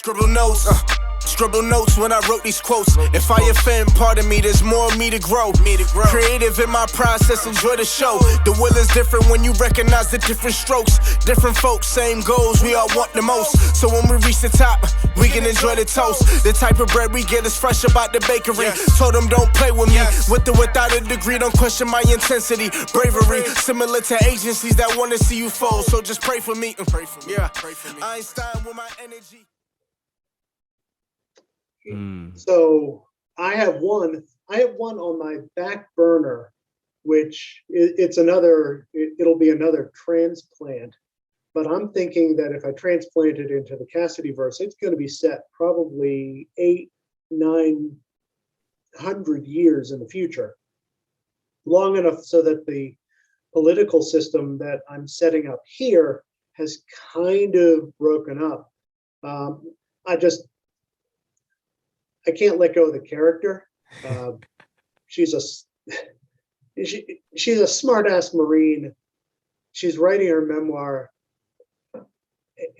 Scribbled notes, scribbled notes when I wrote these quotes. If I offend, pardon me, there's more of me to grow. Creative in my process, enjoy the show. The will is different when you recognize the different strokes. Different folks, same goals, we all want the most. So when we reach the top, we can enjoy the toast. The type of bread we get is fresh about the bakery. Told them don't play with me, with or without a degree. Don't question my intensity, bravery. Similar to agencies that want to see you fold. So just pray for me. Yeah, Einstein with my energy. So I have one on my back burner, which it'll be another transplant. But I'm thinking that if I transplant it into the Cassidy verse, it's going to be set probably 800-900 years in the future, long enough so that the political system that I'm setting up here has kind of broken up. I can't let go of the character. She's a smart-ass Marine. She's writing her memoir,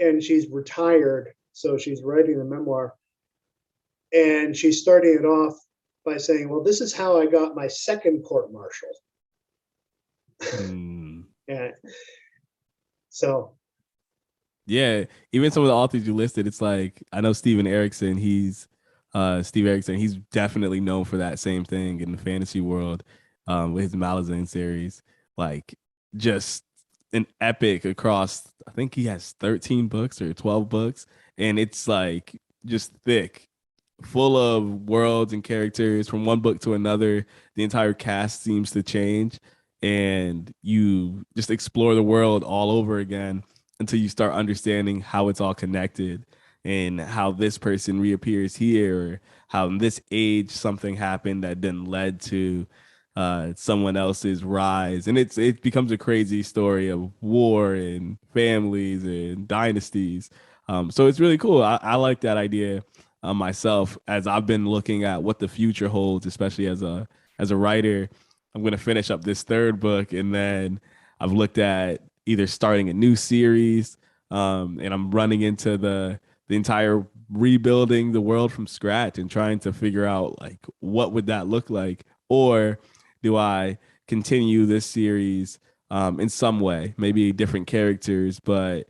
and she's retired, so she's writing the memoir. And she's starting it off by saying, well, this is how I got my second court-martial. Yeah. So. Yeah, even some of the authors you listed, it's like, I know Steve Erickson, he's definitely known for that same thing in the fantasy world, with his Malazan series, like just an epic across, I think he has 13 books or 12 books, and it's like just thick, full of worlds and characters from one book to another. The entire cast seems to change, and you just explore the world all over again until you start understanding how it's all connected, and how this person reappears here, or how in this age something happened that then led to someone else's rise. And it becomes a crazy story of war and families and dynasties. So it's really cool. I like that idea myself, as I've been looking at what the future holds, especially as a writer. I'm going to finish up this third book, and then I've looked at either starting a new series, and I'm running into the entire rebuilding the world from scratch and trying to figure out, like, what would that look like? Or do I continue this series in some way, maybe different characters, but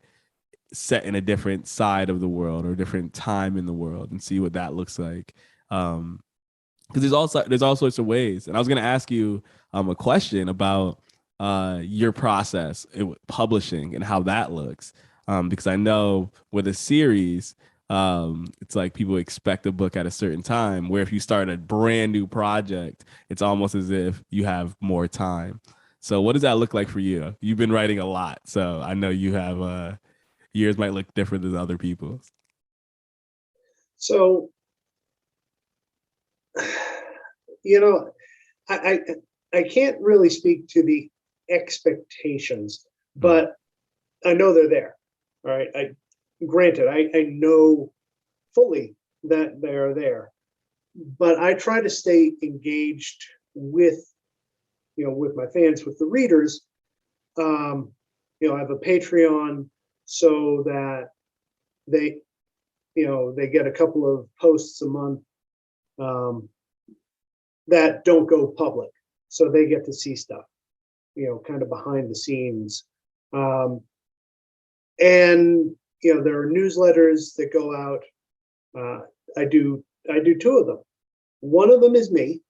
set in a different side of the world or a different time in the world, and see what that looks like? Because there's all sorts of ways. And I was going to ask you a question about your process with publishing and how that looks. Because I know with a series, it's like people expect a book at a certain time, where if you start a brand new project, it's almost as if you have more time. So what does that look like for you? You've been writing a lot, so I know you have years might look different than other people's. So, I can't really speak to the expectations, but I know they're there. All right. Granted, I know fully that they are there, but I try to stay engaged with my fans, with the readers. I have a Patreon so that they get a couple of posts a month that don't go public, so they get to see stuff, kind of behind the scenes. And there are newsletters that go out. I do two of them. One of them is me.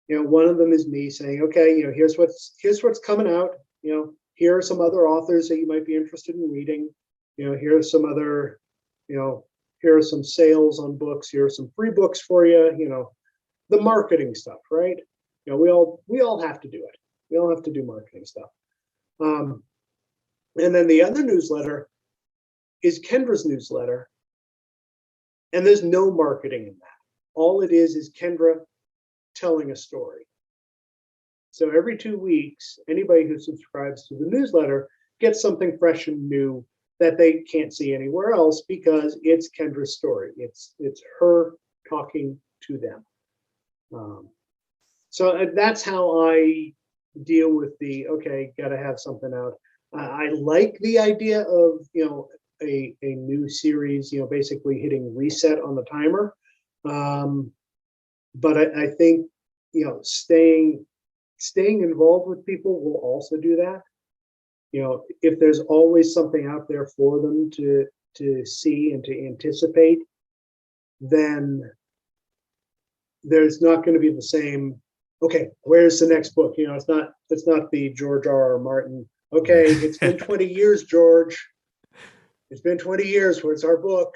One of them is me saying, okay, here's what's coming out. Here are some other authors that you might be interested in reading. Here are some other, here are some sales on books. Here are some free books for you. The marketing stuff, right? We all have to do it. We all have to do marketing stuff. And then the other newsletter is Kendra's newsletter, and there's no marketing in that. All it is Kendra telling a story. So every 2 weeks, anybody who subscribes to the newsletter gets something fresh and new that they can't see anywhere else, because it's Kendra's story. It's her talking to them. So that's how I deal with gotta have something out. I like the idea of, a new series, basically hitting reset on the timer. But I think, staying involved with people will also do that. If there's always something out there for them to see and to anticipate, then there's not going to be the same, okay, where's the next book? It's not the George R.R. Martin, okay, it's been 20 years, George. It's been 20 years, where's our book?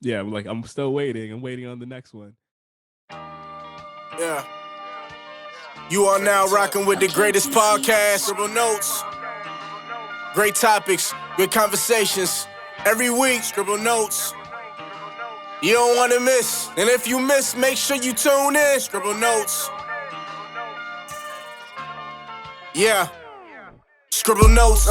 Yeah, I'm still waiting. I'm waiting on the next one. Yeah. You are now rocking with the greatest podcast, Scribbled Notes. Great topics, good conversations. Every week, Scribbled Notes. You don't want to miss. And if you miss, make sure you tune in. Scribbled Notes. Yeah. Scribbled Notes.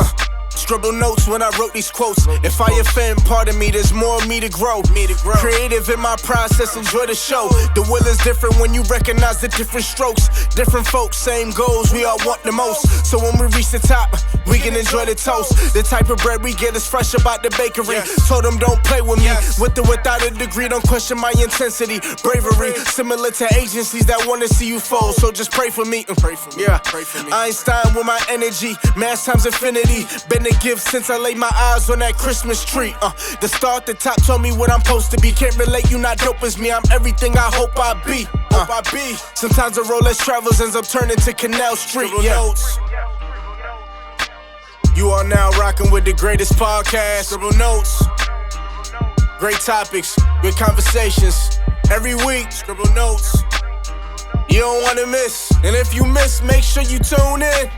Scribbled notes when I wrote these quotes. If I offend, pardon me, there's more of me to grow. Creative in my process, enjoy the show. The will is different when you recognize the different strokes. Different folks, same goals, we all want the most. So when we reach the top, we can enjoy the toast. The type of bread we get is fresh about the bakery. Told them don't play with me. With or without a degree, don't question my intensity. Bravery, similar to agencies that want to see you fold. So just pray for me. Pray for me. Yeah. Pray for me. Einstein with my energy, mass times infinity. Been a gift since I laid my eyes on that Christmas tree. The star at the top told me what I'm supposed to be. Can't relate, you not dope as me. I'm everything I hope I be. Sometimes the road less travels ends up turning to Canal Street. Notes. You are now rocking with the greatest podcast, Scribbled Notes. Great topics, good conversations. Every week, Scribbled Notes. You don't want to miss. And if you miss, make sure you tune in.